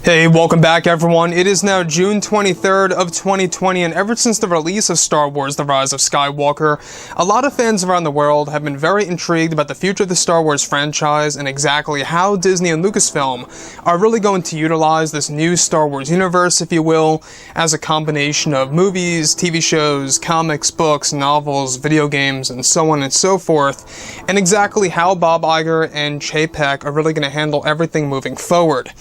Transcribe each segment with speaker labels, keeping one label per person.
Speaker 1: Hey, welcome back everyone. It is now June 23rd of 2020, and ever since the release of Star Wars: The Rise of Skywalker, a lot of fans around the world have been very intrigued about the future of the Star Wars franchise and exactly how Disney and Lucasfilm are really going to utilize this new Star Wars universe, if you will, as a combination of movies, TV shows, comics, books, novels, video games, and so on and so forth, and exactly how Bob Iger and Chapek are really going to handle everything moving forward.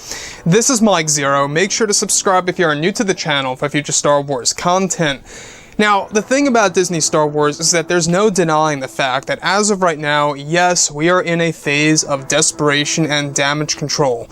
Speaker 1: This is like Zeroh. Make sure to subscribe if you are new to the channel for future Star Wars content. Now, the thing about Disney Star Wars is that there's no denying the fact that as of right now, yes, we are in a phase of desperation and damage control.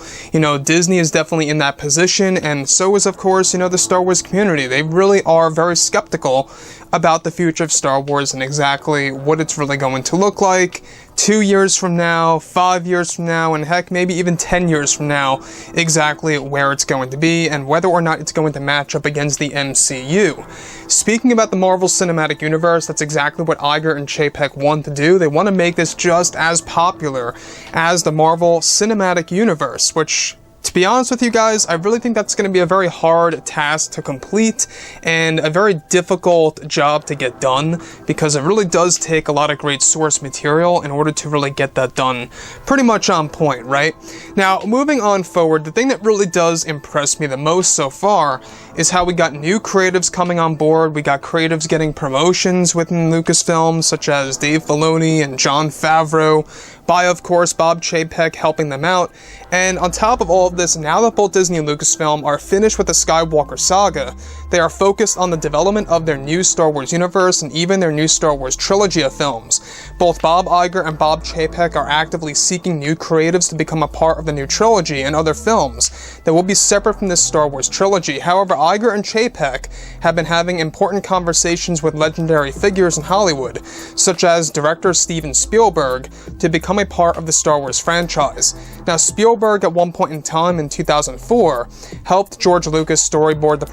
Speaker 1: Disney is definitely in that position, and so is, of course, the Star Wars community. They really are very skeptical about the future of Star Wars and exactly what it's really going to look like 2 years from now, 5 years from now, and heck, maybe even 10 years from now, exactly where it's going to be and whether or not it's going to match up against the MCU. Speaking about the Marvel Cinematic Universe, that's exactly what Iger and Chapek want to do. They want to make this just as popular as the Marvel Cinematic Universe, which, to be honest with you guys, I really think that's going to be a very hard task to complete and a very difficult job to get done, because it really does take a lot of great source material in order to really get that done pretty much on point, right? Now, moving on forward, the thing that really does impress me the most so far is how we got new creatives coming on board. We got creatives getting promotions within Lucasfilm, such as Dave Filoni and Jon Favreau, by, of course, Bob Chapek helping them out. And on top of all of this, now that both Disney and Lucasfilm are finished with the Skywalker saga, they are focused on the development of their new Star Wars universe and even their new Star Wars trilogy of films. Both Bob Iger and Bob Chapek are actively seeking new creatives to become a part of the new trilogy and other films that will be separate from this Star Wars trilogy. However, Iger and Chapek have been having important conversations with legendary figures in Hollywood, such as director Steven Spielberg, to become a part of the Star Wars franchise. Now, Spielberg at one point in time in 2004 helped George Lucas storyboard the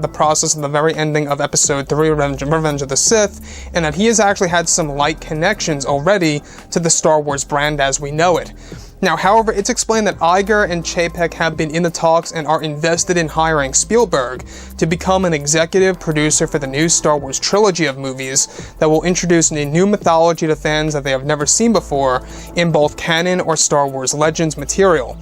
Speaker 1: process of the very ending of Episode 3, Revenge of the Sith, and that he has actually had some light connections already to the Star Wars brand as we know it. Now, however, it's explained that Iger and Chapek have been in the talks and are invested in hiring Spielberg to become an executive producer for the new Star Wars trilogy of movies that will introduce a new mythology to fans that they have never seen before in both canon or Star Wars Legends material.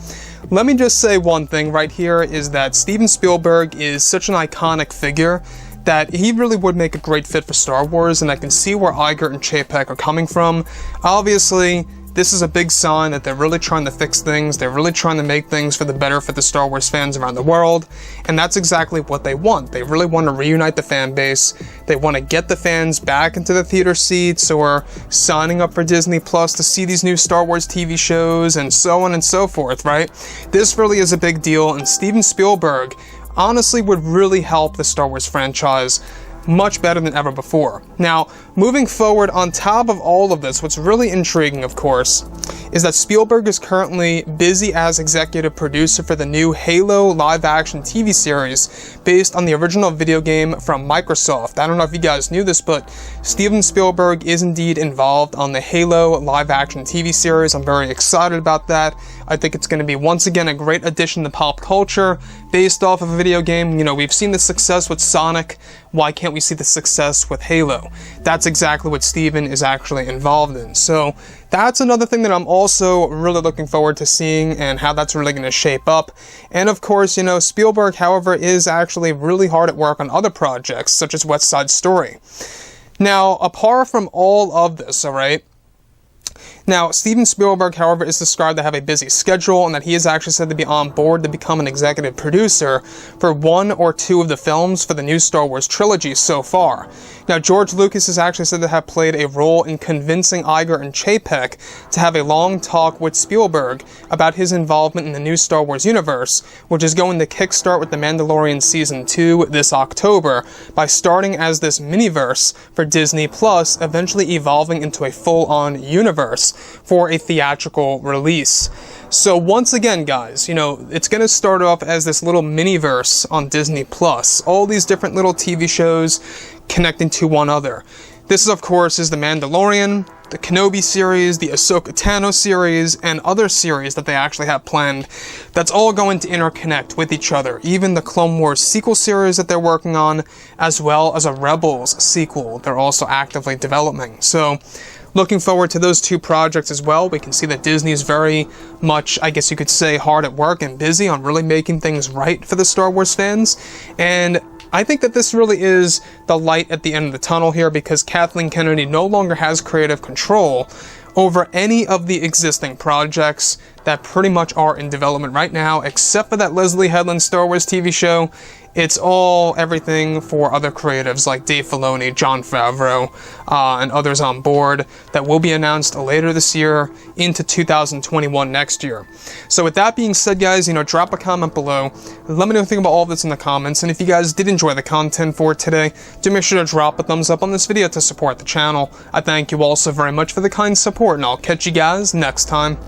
Speaker 1: Let me just say one thing right here is that Steven Spielberg is such an iconic figure that he really would make a great fit for Star Wars, and I can see where Iger and Chapek are coming from. Obviously, this is a big sign that they're really trying to fix things, they're really trying to make things for the better for the Star Wars fans around the world, and that's exactly what they want. They really want to reunite the fan base, they want to get the fans back into the theater seats or signing up for Disney Plus to see these new Star Wars TV shows and so on and so forth, right? This really is a big deal, and Steven Spielberg honestly would really help the Star Wars franchise much better than ever before. Now, moving forward, on top of all of this, what's really intriguing, of course, is that Spielberg is currently busy as executive producer for the new Halo live-action TV series based on the original video game from Microsoft. I don't know if you guys knew this, but Steven Spielberg is indeed involved on the Halo live-action TV series. I'm very excited about that. I think it's going to be, once again, a great addition to pop culture based off of a video game. We've seen the success with Sonic. Why can't we see the success with Halo? That's exactly what Steven is actually involved in. So that's another thing that I'm also really looking forward to seeing and how that's really going to shape up. And of course, Spielberg, however, is actually really hard at work on other projects, such as West Side Story. Now, apart from all of this, alright, now, Steven Spielberg, however, is described to have a busy schedule and that he is actually said to be on board to become an executive producer for 1 or 2 of the films for the new Star Wars trilogy so far. Now, George Lucas is actually said to have played a role in convincing Iger and Chapek to have a long talk with Spielberg about his involvement in the new Star Wars universe, which is going to kickstart with The Mandalorian Season 2 this October by starting as this miniverse for Disney Plus, eventually evolving into a full-on universe for a theatrical release. So once again, guys, it's going to start off as this little mini-verse on Disney Plus. All these different little TV shows connecting to one another. This, of course, is The Mandalorian, the Kenobi series, the Ahsoka Tano series, and other series that they actually have planned. That's all going to interconnect with each other. Even the Clone Wars sequel series that they're working on, as well as a Rebels sequel they're also actively developing. So, looking forward to those two projects as well. We can see that Disney is very much, I guess you could say, hard at work and busy on really making things right for the Star Wars fans. And I think that this really is the light at the end of the tunnel here, because Kathleen Kennedy no longer has creative control over any of the existing projects that pretty much are in development right now, except for that Leslie Headland Star Wars TV show. It's all everything for other creatives like Dave Filoni, Jon Favreau, and others on board that will be announced later this year into 2021 next year. So with that being said, guys, drop a comment below. Let me know what you think about all of this in the comments. And if you guys did enjoy the content for today, do make sure to drop a thumbs up on this video to support the channel. I thank you all so very much for the kind support, and I'll catch you guys next time.